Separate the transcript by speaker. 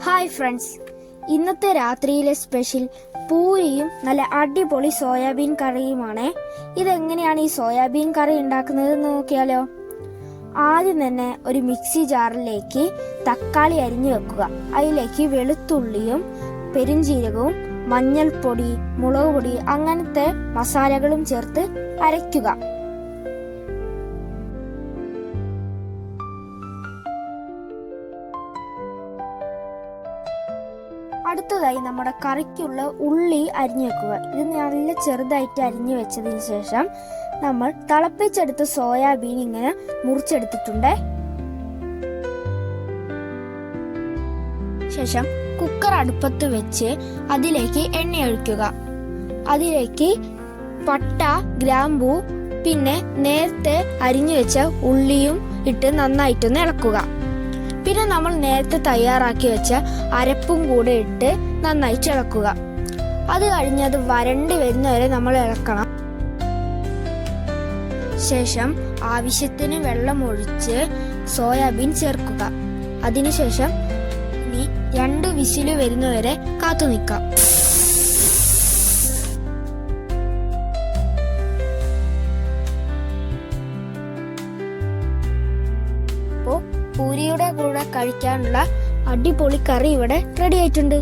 Speaker 1: Hi friends, ഇന്നത്തെ രാത്രിയിലെ special പൂരിയും നല്ല അടിപൊളി സോയാബീൻ കറിയുമാണ്. ഇതെങ്ങനെയാണ് ഈ സോയാബീൻ കറി ഉണ്ടാക്കുന്നത് നോക്കിയാലോ. ആദ്യം തന്നെ ഒരു മിക്സി ജാറിലേക്ക് തക്കാളി അരിഞ്ഞു വെക്കുക. അതിലേക്ക് വെളുത്തുള്ളിയും പെരുംജീരകവും മഞ്ഞൾപ്പൊടി, മുളക് പൊടി അങ്ങനത്തെ മസാലകളും ചേർത്ത് അരയ്ക്കുക. അടുത്തതായി നമ്മുടെ കറിക്കുള്ള ഉള്ളി അരിഞ്ഞു വെക്കുക. ഇത് നല്ല ചെറുതായിട്ട് അരിഞ്ഞു വെച്ചതിന് ശേഷം നമ്മൾ തിളപ്പിച്ചെടുത്ത സോയാബീൻ ഇങ്ങനെ മുറിച്ചെടുത്തിട്ടുണ്ട്. ശേഷം കുക്കർ അടുപ്പത്ത് വെച്ച് അതിലേക്ക് എണ്ണ ഒഴിക്കുക. അതിലേക്ക് പട്ട, ഗ്രാമ്പൂ, പിന്നെ നേരത്തെ അരിഞ്ഞു വെച്ച ഉള്ളിയും ഇട്ട് നന്നായിട്ടൊന്ന് ഇളക്കുക. പിന്നെ നമ്മൾ നേരത്തെ തയ്യാറാക്കി വെച്ച അരപ്പും കൂടെ ഇട്ട് നന്നായി ഇളക്കുക. അത് കഴിഞ്ഞ് അത് വരണ്ട് വരുന്നവരെ നമ്മൾ ഇളക്കണം. ശേഷം ആവശ്യത്തിന് വെള്ളം ഒഴിച്ച് സോയാബീൻ ചേർക്കുക. അതിനുശേഷം ഇനി 2 വിസില് വരുന്നവരെ കാത്തു നിൽക്കാം. പൂരിയുടെ കൂടെ കഴിക്കാനുള്ള അടിപൊളി കറി ഇവിടെ റെഡി ആയിട്ടുണ്ട്.